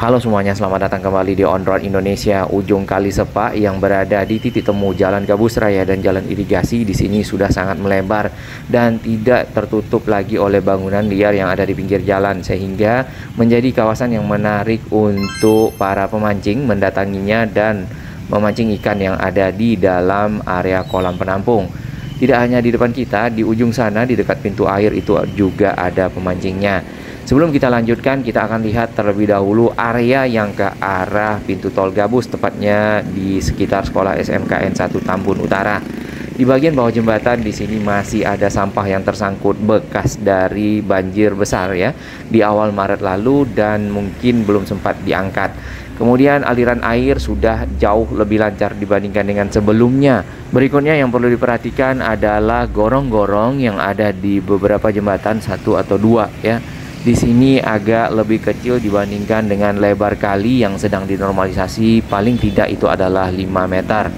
Halo semuanya, selamat datang kembali di On Road Indonesia, ujung Kali Sepak yang berada di titik temu Jalan Gabus Raya dan Jalan Irigasi. Di sini sudah sangat melebar dan tidak tertutup lagi oleh bangunan liar yang ada di pinggir jalan, sehingga menjadi kawasan yang menarik untuk para pemancing mendatanginya dan memancing ikan yang ada di dalam area kolam penampung. Tidak hanya di depan kita, di ujung sana di dekat pintu air itu juga ada pemancingnya. Sebelum kita lanjutkan, kita akan lihat terlebih dahulu area yang ke arah pintu tol Gabus, tepatnya di sekitar sekolah SMKN 1 Tambun Utara. Di bagian bawah jembatan di sini masih ada sampah yang tersangkut bekas dari banjir besar ya di awal Maret lalu dan mungkin belum sempat diangkat. Kemudian aliran air sudah jauh lebih lancar dibandingkan dengan sebelumnya. Berikutnya yang perlu diperhatikan adalah gorong-gorong yang ada di beberapa jembatan, satu atau dua ya. Di sini agak lebih kecil dibandingkan dengan lebar kali yang sedang dinormalisasi, paling tidak itu adalah 5 meter.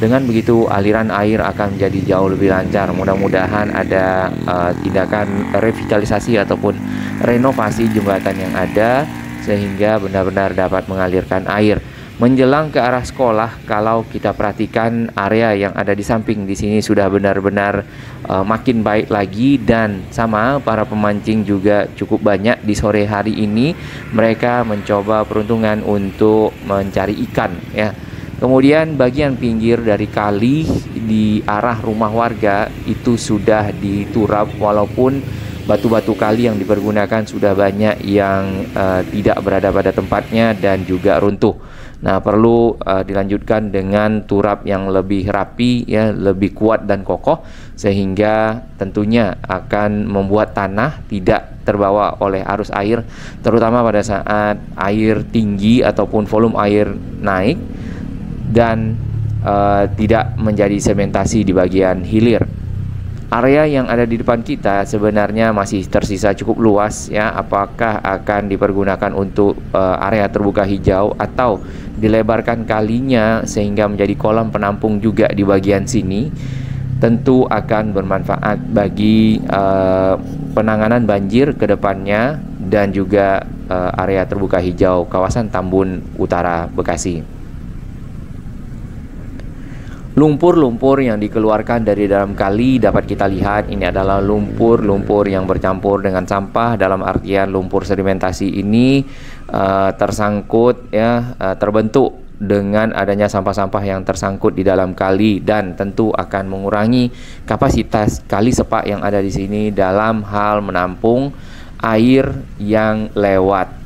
Dengan begitu aliran air akan menjadi jauh lebih lancar. Mudah-mudahan ada tindakan revitalisasi ataupun renovasi jembatan yang ada sehingga benar-benar dapat mengalirkan air. Menjelang ke arah sekolah, kalau kita perhatikan area yang ada di samping di sini sudah benar-benar makin baik lagi, dan sama para pemancing juga cukup banyak di sore hari ini. Mereka mencoba peruntungan untuk mencari ikan ya. Kemudian bagian pinggir dari kali di arah rumah warga itu sudah diturap, walaupun batu-batu kali yang dipergunakan sudah banyak yang tidak berada pada tempatnya dan juga runtuh. Nah, perlu dilanjutkan dengan turap yang lebih rapi ya, lebih kuat dan kokoh, sehingga tentunya akan membuat tanah tidak terbawa oleh arus air, terutama pada saat air tinggi ataupun volume air naik, dan tidak menjadi sementasi di bagian hilir. Area yang ada di depan kita sebenarnya masih tersisa cukup luas ya. Apakah akan dipergunakan untuk area terbuka hijau atau dilebarkan kalinya sehingga menjadi kolam penampung juga di bagian sini, tentu akan bermanfaat bagi penanganan banjir ke depannya dan juga area terbuka hijau kawasan Tambun Utara, Bekasi. Lumpur-lumpur yang dikeluarkan dari dalam kali dapat kita lihat ini adalah lumpur-lumpur yang bercampur dengan sampah, dalam artian lumpur sedimentasi ini tersangkut ya, terbentuk dengan adanya sampah-sampah yang tersangkut di dalam kali, dan tentu akan mengurangi kapasitas kali sepak yang ada di sini dalam hal menampung air yang lewat.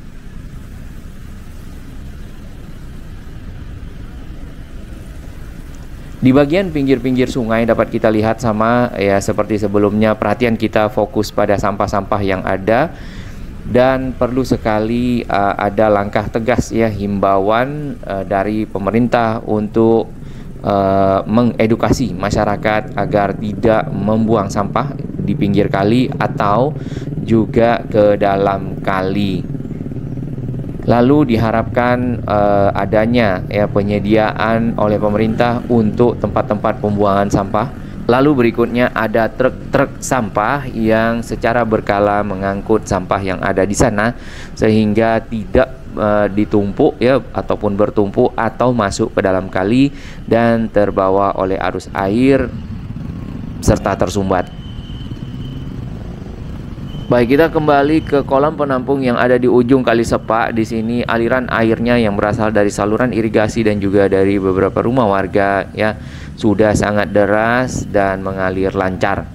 Di bagian pinggir-pinggir sungai dapat kita lihat sama ya seperti sebelumnya, perhatian kita fokus pada sampah-sampah yang ada, dan perlu sekali ada langkah tegas ya, himbauan dari pemerintah untuk mengedukasi masyarakat agar tidak membuang sampah di pinggir kali atau juga ke dalam kali. Lalu diharapkan adanya ya penyediaan oleh pemerintah untuk tempat-tempat pembuangan sampah. Lalu berikutnya ada truk-truk sampah yang secara berkala mengangkut sampah yang ada di sana sehingga tidak ditumpuk ya ataupun bertumpuk atau masuk ke dalam kali dan terbawa oleh arus air serta tersumbat. Baik, kita kembali ke kolam penampung yang ada di ujung Kali Sepak. Di sini aliran airnya yang berasal dari saluran irigasi dan juga dari beberapa rumah warga ya sudah sangat deras dan mengalir lancar.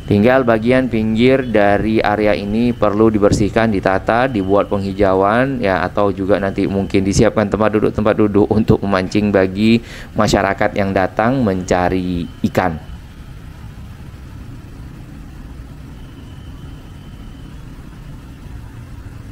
Tinggal bagian pinggir dari area ini perlu dibersihkan, ditata, dibuat penghijauan ya, atau juga nanti mungkin disiapkan tempat duduk untuk memancing bagi masyarakat yang datang mencari ikan.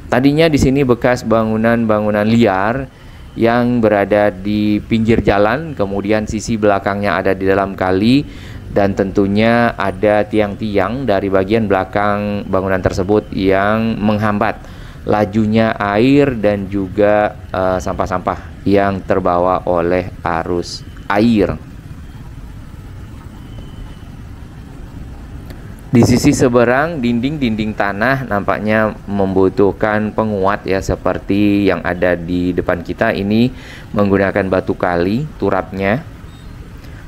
Tadinya di sini bekas bangunan-bangunan liar yang berada di pinggir jalan, kemudian sisi belakangnya ada di dalam kali, dan tentunya ada tiang-tiang dari bagian belakang bangunan tersebut yang menghambat lajunya air dan juga sampah-sampah yang terbawa oleh arus air. Di sisi seberang dinding-dinding tanah nampaknya membutuhkan penguat ya, seperti yang ada di depan kita ini menggunakan batu kali turapnya,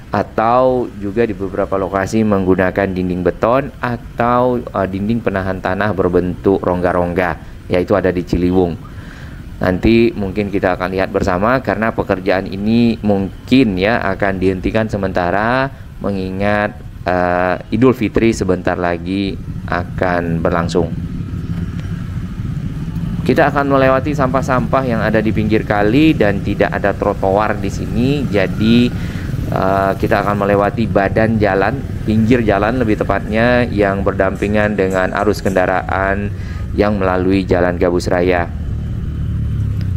atau juga di beberapa lokasi menggunakan dinding beton atau dinding penahan tanah berbentuk rongga-rongga, yaitu ada di Ciliwung. Nanti mungkin kita akan lihat bersama, karena pekerjaan ini mungkin ya akan dihentikan sementara mengingat Idul Fitri sebentar lagi akan berlangsung. Kita akan melewati sampah-sampah yang ada di pinggir kali dan tidak ada trotoar di sini. Jadi kita akan melewati badan jalan, pinggir jalan lebih tepatnya, yang berdampingan dengan arus kendaraan yang melalui Jalan Gabus Raya.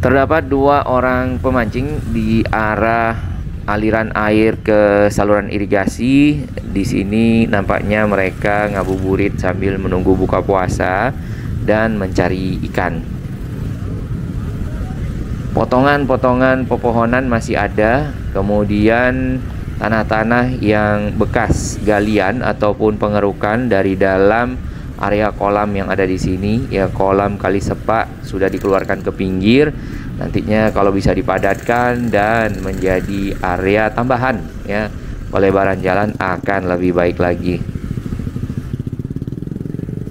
Terdapat 2 orang pemancing di arah aliran air ke saluran irigasi. Di sini nampaknya mereka ngabuburit sambil menunggu buka puasa dan mencari ikan. Potongan-potongan pepohonan masih ada, kemudian tanah-tanah yang bekas galian ataupun pengerukan dari dalam area kolam yang ada di sini ya. Kolam Kali Sepak sudah dikeluarkan ke pinggir. Nantinya kalau bisa dipadatkan dan menjadi area tambahan ya, pelebaran jalan akan lebih baik lagi.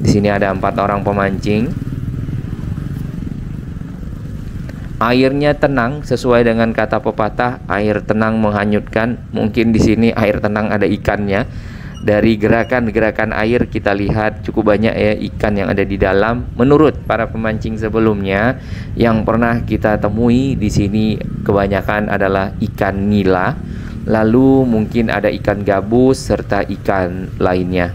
Di sini ada 4 orang pemancing. Airnya tenang, sesuai dengan kata pepatah, air tenang menghanyutkan. Mungkin di sini air tenang ada ikannya. Dari gerakan-gerakan air kita lihat cukup banyak ya ikan yang ada di dalam. Menurut para pemancing sebelumnya yang pernah kita temui di sini, kebanyakan adalah ikan nila, lalu mungkin ada ikan gabus serta ikan lainnya.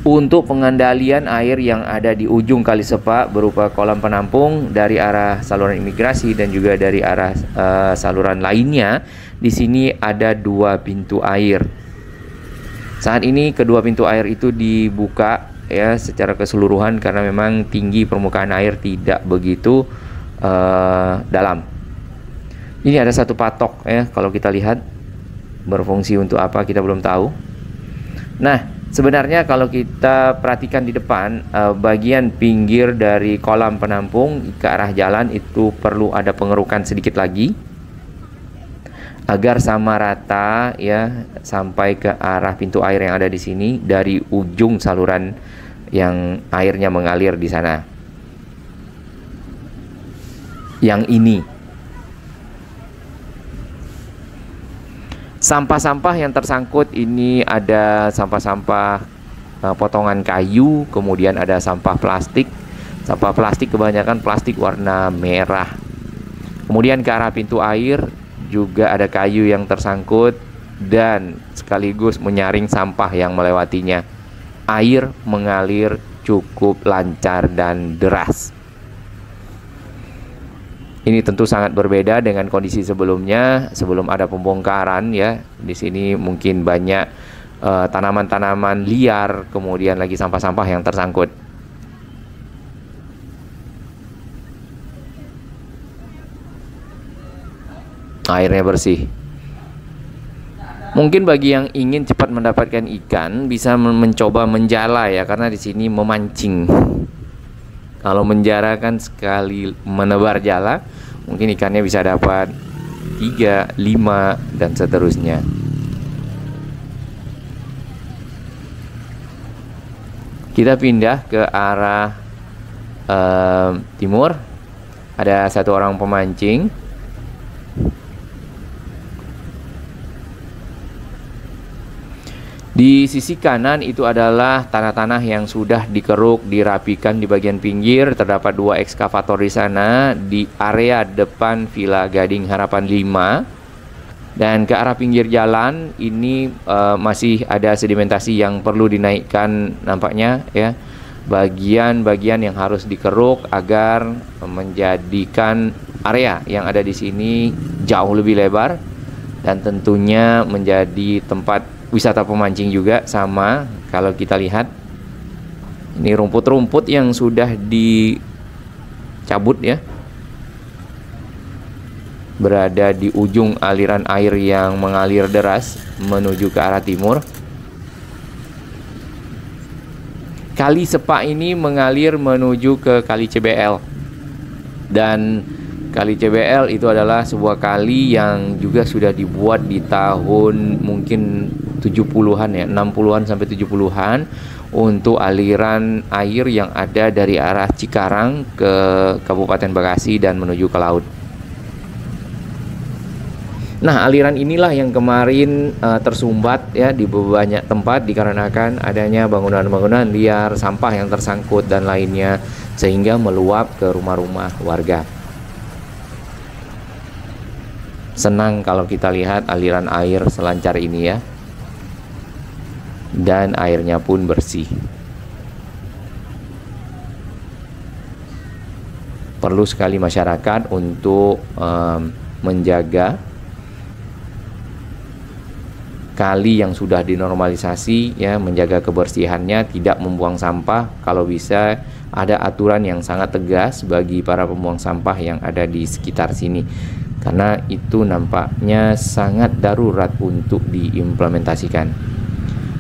Untuk pengendalian air yang ada di ujung Kali Sepak berupa kolam penampung dari arah saluran imigrasi dan juga dari arah saluran lainnya, di sini ada 2 pintu air. Saat ini kedua pintu air itu dibuka ya secara keseluruhan karena memang tinggi permukaan air tidak begitu dalam. Ini ada 1 patok ya, kalau kita lihat berfungsi untuk apa kita belum tahu. Nah, sebenarnya kalau kita perhatikan di depan, bagian pinggir dari kolam penampung ke arah jalan itu perlu ada pengerukan sedikit lagi agar sama rata ya sampai ke arah pintu air yang ada di sini dari ujung saluran yang airnya mengalir di sana. Yang ini sampah-sampah yang tersangkut ini ada sampah-sampah potongan kayu, kemudian ada sampah plastik. Sampah plastik kebanyakan plastik warna merah. Kemudian ke arah pintu air juga ada kayu yang tersangkut dan sekaligus menyaring sampah yang melewatinya. Air mengalir cukup lancar dan deras. Ini tentu sangat berbeda dengan kondisi sebelumnya, sebelum ada pembongkaran ya. Di sini mungkin banyak tanaman-tanaman liar, kemudian lagi sampah-sampah yang tersangkut. Airnya bersih. Mungkin bagi yang ingin cepat mendapatkan ikan bisa mencoba menjala ya, karena di sini memancing. Kalau menjara kan sekali menebar jala, mungkin ikannya bisa dapat 3, 5, dan seterusnya. Kita pindah ke arah timur. Ada 1 orang pemancing. Di sisi kanan itu adalah tanah-tanah yang sudah dikeruk, dirapikan di bagian pinggir. Terdapat 2 ekskavator di sana di area depan Villa Gading Harapan 5. Dan ke arah pinggir jalan ini masih ada sedimentasi yang perlu dinaikkan nampaknya ya. Bagian-bagian yang harus dikeruk agar menjadikan area yang ada di sini jauh lebih lebar dan tentunya menjadi tempat wisata pemancing juga. Sama kalau kita lihat Ini rumput-rumput yang sudah dicabut ya, berada di ujung aliran air yang mengalir deras menuju ke arah timur. Kali Sepak ini mengalir menuju ke Kali CBL. Dan Kali CBL itu adalah sebuah kali yang juga sudah dibuat di tahun mungkin 70-an ya, 60-an sampai 70-an, untuk aliran air yang ada dari arah Cikarang ke Kabupaten Bekasi dan menuju ke laut. Nah, aliran inilah yang kemarin tersumbat ya di banyak tempat dikarenakan adanya bangunan-bangunan liar, sampah yang tersangkut dan lainnya, sehingga meluap ke rumah-rumah warga. Senang kalau kita lihat aliran air selancar ini ya. Dan airnya pun bersih. Perlu sekali masyarakat untuk menjaga kali yang sudah dinormalisasi ya, menjaga kebersihannya, tidak membuang sampah. Kalau bisa ada aturan yang sangat tegas bagi para pembuang sampah yang ada di sekitar sini, karena itu nampaknya sangat darurat untuk diimplementasikan.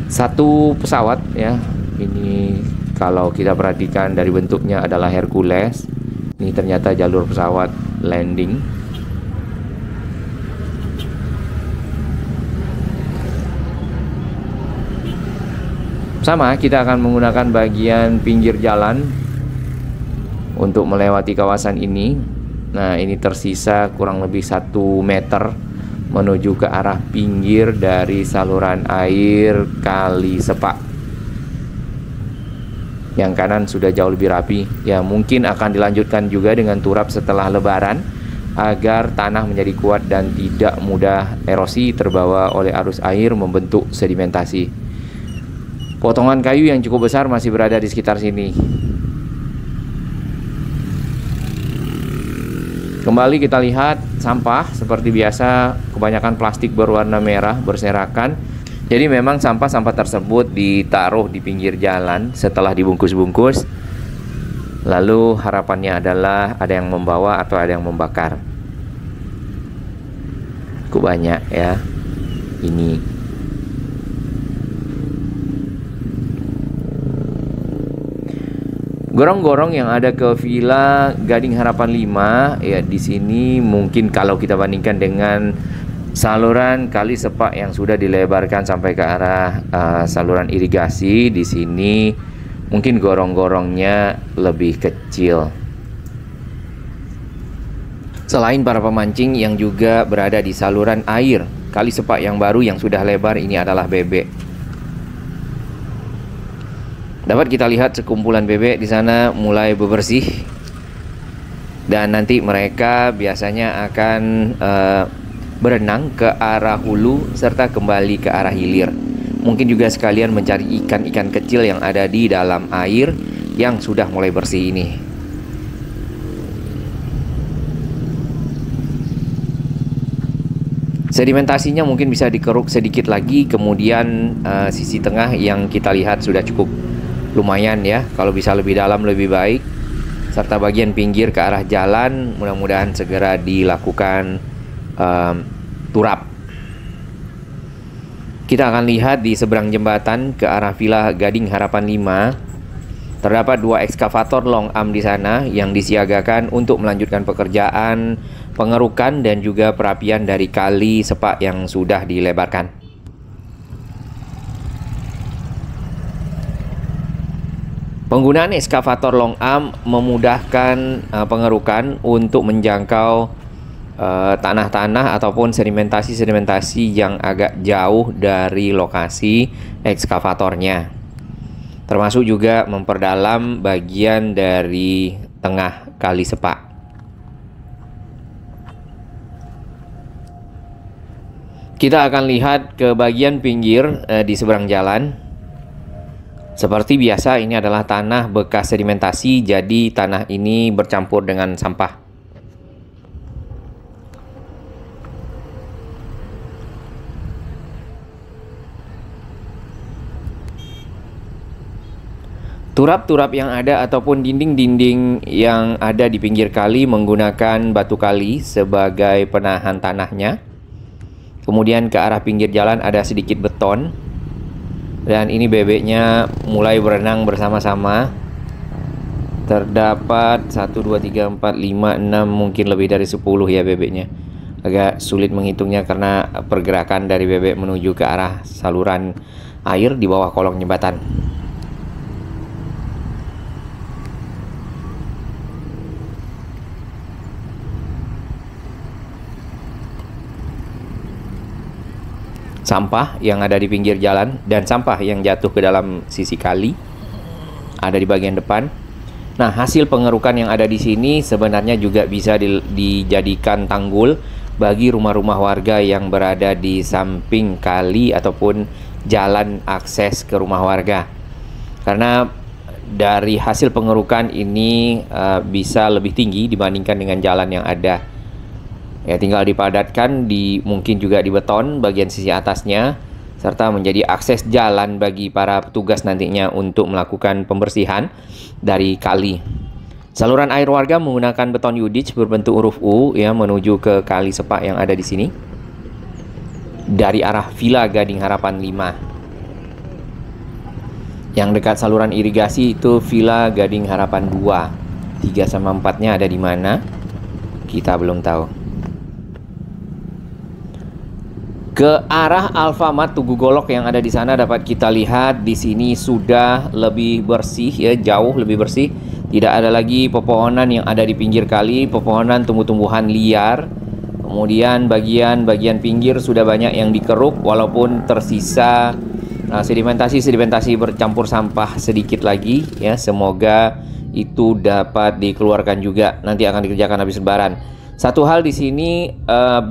Satu pesawat ya, ini kalau kita perhatikan dari bentuknya adalah Hercules. Ini ternyata jalur pesawat landing. Sama, kita akan menggunakan bagian pinggir jalan untuk melewati kawasan ini. Nah, ini tersisa kurang lebih 1 meter menuju ke arah pinggir dari saluran air Kali Sepak. Yang kanan sudah jauh lebih rapi. Ya, mungkin akan dilanjutkan juga dengan turap setelah Lebaran agar tanah menjadi kuat dan tidak mudah erosi terbawa oleh arus air membentuk sedimentasi. Potongan kayu yang cukup besar masih berada di sekitar sini. Kembali kita lihat sampah seperti biasa, kebanyakan plastik berwarna merah berserakan. Jadi memang sampah-sampah tersebut ditaruh di pinggir jalan setelah dibungkus-bungkus. Lalu harapannya adalah ada yang membawa atau ada yang membakar. Cukup banyak ya ini. Gorong-gorong yang ada ke Villa Gading Harapan 5 ya, di sini mungkin kalau kita bandingkan dengan saluran Kali Sepak yang sudah dilebarkan sampai ke arah saluran irigasi, di sini mungkin gorong-gorongnya lebih kecil. Selain para pemancing yang juga berada di saluran air Kali Sepak yang baru yang sudah lebar, ini adalah bebek. Dapat kita lihat sekumpulan bebek di sana mulai bebersih, dan nanti mereka biasanya akan berenang ke arah hulu serta kembali ke arah hilir. Mungkin juga sekalian mencari ikan-ikan kecil yang ada di dalam air yang sudah mulai bersih ini. Sedimentasinya mungkin bisa dikeruk sedikit lagi, kemudian sisi tengah yang kita lihat sudah cukup lumayan ya, kalau bisa lebih dalam lebih baik, serta bagian pinggir ke arah jalan mudah-mudahan segera dilakukan turap. Kita akan lihat di seberang jembatan ke arah Villa Gading Harapan 5 terdapat 2 ekskavator long arm di sana yang disiagakan untuk melanjutkan pekerjaan pengerukan dan juga perapian dari Kali Sepak yang sudah dilebarkan. Penggunaan ekskavator long arm memudahkan pengerukan untuk menjangkau tanah-tanah ataupun sedimentasi-sedimentasi yang agak jauh dari lokasi ekskavatornya. Termasuk juga memperdalam bagian dari tengah Kali Sepak. Kita akan lihat ke bagian pinggir di seberang jalan. Seperti biasa, ini adalah tanah bekas sedimentasi, jadi tanah ini bercampur dengan sampah. Turap-turap yang ada ataupun dinding-dinding yang ada di pinggir kali menggunakan batu kali sebagai penahan tanahnya. Kemudian ke arah pinggir jalan ada sedikit beton. Dan ini bebeknya mulai berenang bersama-sama. Terdapat 1, 2, 3, 4, 5, 6, mungkin lebih dari 10 ya bebeknya. Agak sulit menghitungnya karena pergerakan dari bebek menuju ke arah saluran air di bawah kolong jembatan. Sampah yang ada di pinggir jalan dan sampah yang jatuh ke dalam sisi kali ada di bagian depan. Nah, hasil pengerukan yang ada di sini sebenarnya juga bisa dijadikan tanggul bagi rumah-rumah warga yang berada di samping kali ataupun jalan akses ke rumah warga. Karena dari hasil pengerukan ini bisa lebih tinggi dibandingkan dengan jalan yang ada. Ya, tinggal dipadatkan, mungkin juga di beton bagian sisi atasnya, serta menjadi akses jalan bagi para petugas nantinya untuk melakukan pembersihan dari kali. Saluran air warga menggunakan beton Yudich berbentuk huruf U ya menuju ke kali sepak yang ada di sini dari arah Villa Gading Harapan 5. Yang dekat saluran irigasi itu Villa Gading Harapan 2. 3 sama 4-nya ada di mana? Kita belum tahu. Ke arah Alfamart Tugu Golok yang ada di sana dapat kita lihat di sini sudah lebih bersih ya, jauh lebih bersih. Tidak ada lagi pepohonan yang ada di pinggir kali, pepohonan tumbuh-tumbuhan liar. Kemudian bagian pinggir sudah banyak yang dikeruk walaupun tersisa sedimentasi bercampur sampah sedikit lagi ya. Semoga itu dapat dikeluarkan juga. Nanti akan dikerjakan habis lebaran. Satu hal di sini,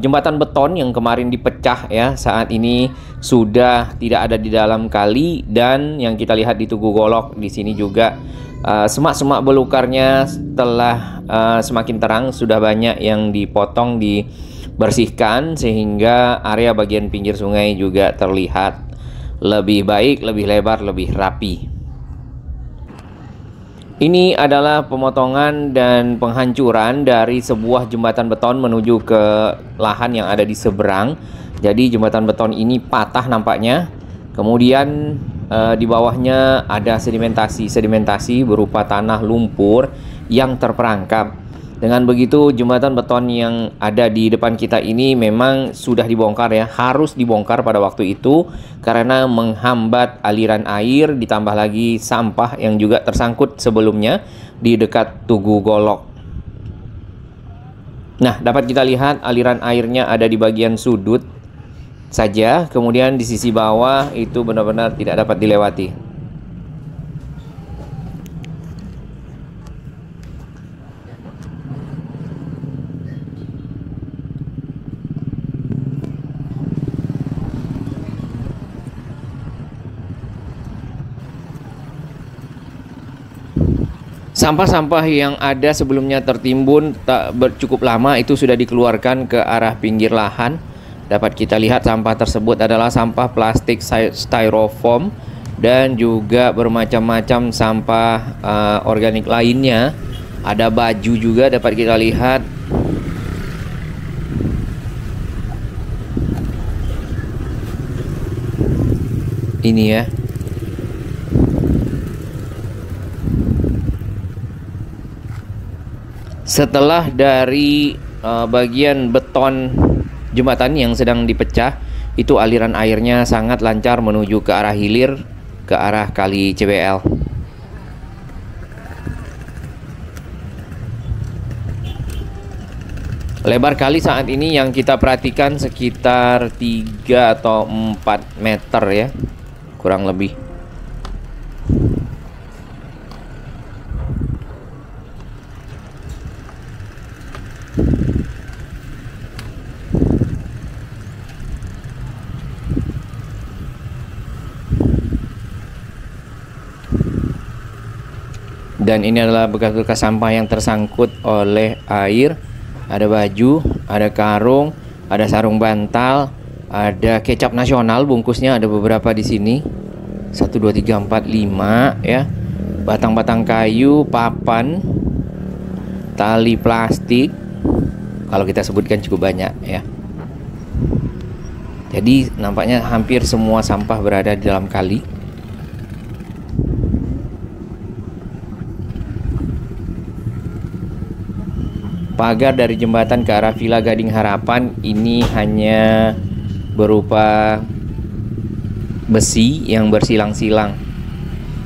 jembatan beton yang kemarin dipecah ya, saat ini sudah tidak ada di dalam kali, dan yang kita lihat di Tugu Golok di sini juga semak-semak belukarnya setelah semakin terang sudah banyak yang dipotong, dibersihkan sehingga area bagian pinggir sungai juga terlihat lebih baik, lebih lebar, lebih rapi. Ini adalah pemotongan dan penghancuran dari sebuah jembatan beton menuju ke lahan yang ada di seberang. Jadi jembatan beton ini patah nampaknya. Kemudian di bawahnya ada sedimentasi berupa tanah lumpur yang terperangkap. Dengan begitu jembatan beton yang ada di depan kita ini memang sudah dibongkar ya, harus dibongkar pada waktu itu karena menghambat aliran air, ditambah lagi sampah yang juga tersangkut sebelumnya di dekat Tugu Golok. Nah, dapat kita lihat aliran airnya ada di bagian sudut saja, kemudian di sisi bawah itu benar-benar tidak dapat dilewati. Sampah-sampah yang ada sebelumnya tertimbun tak cukup lama itu sudah dikeluarkan ke arah pinggir lahan. Dapat kita lihat sampah tersebut adalah sampah plastik styrofoam dan juga bermacam-macam sampah organik lainnya. Ada baju juga dapat kita lihat. Ini ya. Setelah dari bagian beton jembatan yang sedang dipecah, itu aliran airnya sangat lancar menuju ke arah hilir, ke arah kali CBL. Lebar kali saat ini yang kita perhatikan sekitar 3 atau 4 meter ya, kurang lebih. Dan ini adalah bekas-bekas sampah yang tersangkut oleh air. Ada baju, ada karung, ada sarung bantal, ada kecap nasional bungkusnya ada beberapa di sini. 1, 2, 3, 4, 5 ya. batang-batang kayu, papan, tali plastik, kalau kita sebutkan cukup banyak ya. Jadi nampaknya hampir semua sampah berada di dalam kali. Pagar dari jembatan ke arah Villa Gading Harapan ini hanya berupa besi yang bersilang-silang.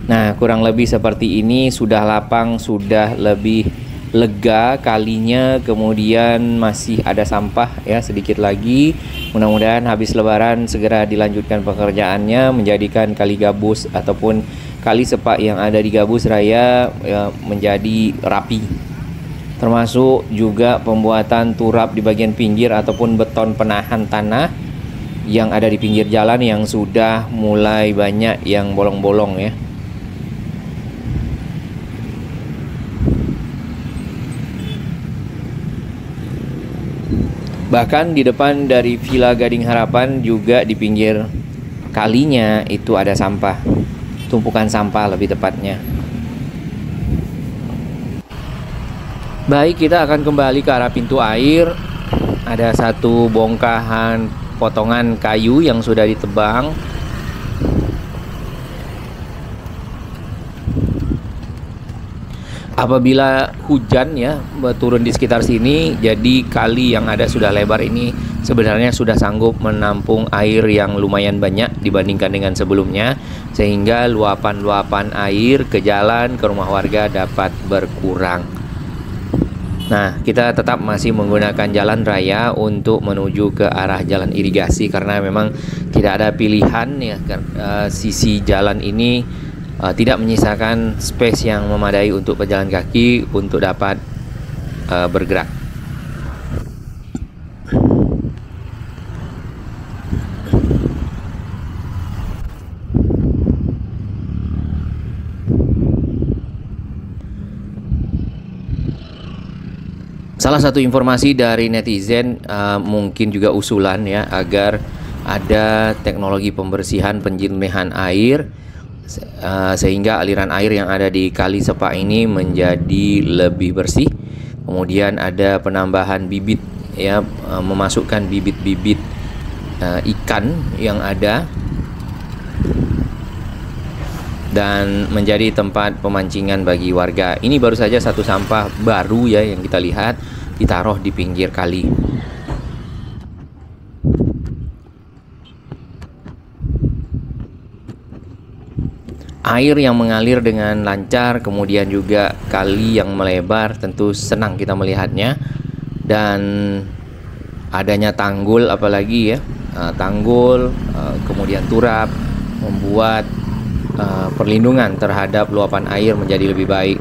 Nah, kurang lebih seperti ini, sudah lapang, sudah lebih lega kalinya, kemudian masih ada sampah ya sedikit lagi. Mudah-mudahan habis lebaran segera dilanjutkan pekerjaannya, menjadikan kali gabus ataupun kali sepak yang ada di Gabus Raya ya, menjadi rapi. Termasuk juga pembuatan turap di bagian pinggir ataupun beton penahan tanah yang ada di pinggir jalan yang sudah mulai banyak yang bolong-bolong ya. Bahkan di depan dari Villa Gading Harapan juga di pinggir kalinya itu ada sampah, tumpukan sampah lebih tepatnya. Baik, kita akan kembali ke arah pintu air. Ada satu bongkahan potongan kayu yang sudah ditebang. Apabila hujan ya turun di sekitar sini, jadi kali yang ada sudah lebar ini sebenarnya sudah sanggup menampung air yang lumayan banyak dibandingkan dengan sebelumnya, sehingga luapan-luapan air ke jalan, ke rumah warga dapat berkurang. Nah, kita tetap masih menggunakan jalan raya untuk menuju ke arah jalan irigasi karena memang tidak ada pilihan ya, sisi jalan ini tidak menyisakan space yang memadai untuk pejalan kaki untuk dapat bergerak. Salah satu informasi dari netizen, mungkin juga usulan ya, agar ada teknologi pembersihan penjernihan air sehingga aliran air yang ada di Kali Sepak ini menjadi lebih bersih. Kemudian ada penambahan bibit ya, memasukkan bibit-bibit ikan yang ada dan menjadi tempat pemancingan bagi warga. Ini baru saja satu sampah baru ya yang kita lihat ditaruh di pinggir kali. Air yang mengalir dengan lancar, kemudian juga kali yang melebar, tentu senang kita melihatnya. Dan adanya tanggul, apalagi ya, tanggul, kemudian turap, membuat perlindungan terhadap luapan air menjadi lebih baik.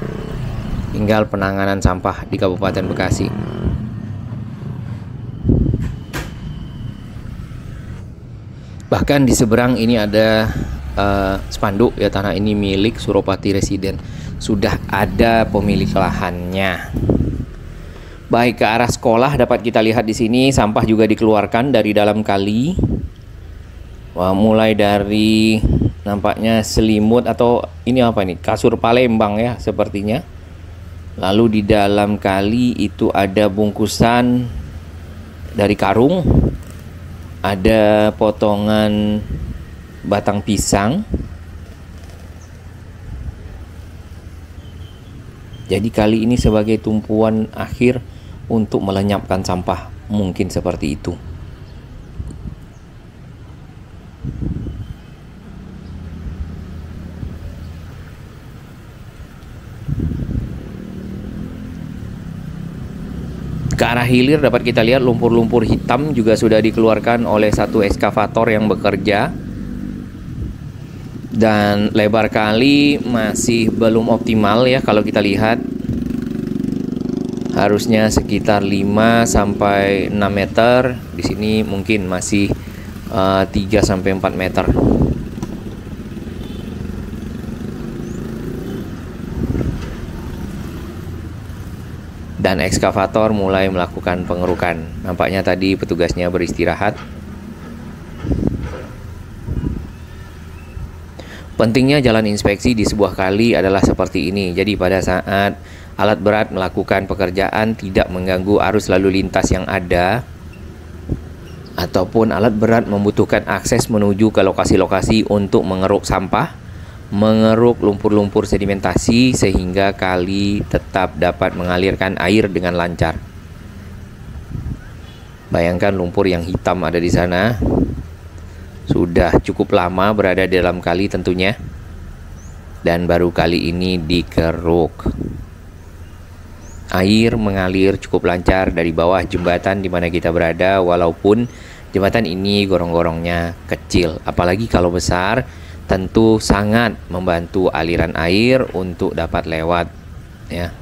Tinggal penanganan sampah di Kabupaten Bekasi. Bahkan di seberang ini ada spanduk ya, tanah ini milik Suropati Residen, sudah ada pemilik lahannya. Baik, ke arah sekolah dapat kita lihat di sini sampah juga dikeluarkan dari dalam kali. Wah, mulai dari nampaknya selimut atau ini apa nih, kasur Palembang ya sepertinya. Lalu di dalam kali itu ada bungkusan dari karung, ada potongan batang pisang. Jadi kali ini sebagai tumpuan akhir untuk melenyapkan sampah, mungkin seperti itu. Ke arah hilir dapat kita lihat lumpur-lumpur hitam juga sudah dikeluarkan oleh satu ekskavator yang bekerja. Dan lebar kali masih belum optimal ya, kalau kita lihat harusnya sekitar 5 sampai 6 meter. Di sini mungkin masih 3 sampai 4 meter. Dan ekskavator mulai melakukan pengerukan. Nampaknya tadi petugasnya beristirahat. Pentingnya jalan inspeksi di sebuah kali adalah seperti ini. Jadi pada saat alat berat melakukan pekerjaan tidak mengganggu arus lalu lintas yang ada, ataupun alat berat membutuhkan akses menuju ke lokasi-lokasi untuk mengeruk sampah, mengeruk lumpur-lumpur sedimentasi sehingga kali tetap dapat mengalirkan air dengan lancar. Bayangkan lumpur yang hitam ada di sana. Sudah cukup lama berada di dalam kali tentunya, dan baru kali ini dikeruk. Air mengalir cukup lancar dari bawah jembatan di mana kita berada, walaupun jembatan ini gorong-gorongnya kecil. Apalagi kalau besar, tentu sangat membantu aliran air untuk dapat lewat, ya.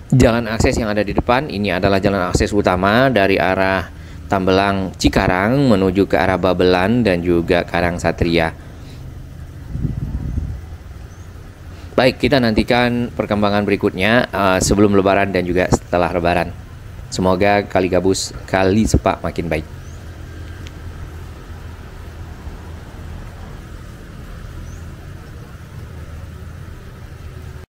Jalan akses yang ada di depan ini adalah jalan akses utama dari arah Tambelang Cikarang menuju ke arah Babelan dan juga Karang Satria. Baik, kita nantikan perkembangan berikutnya sebelum Lebaran dan juga setelah Lebaran. Semoga Kali Gabus Kali Sepak makin baik.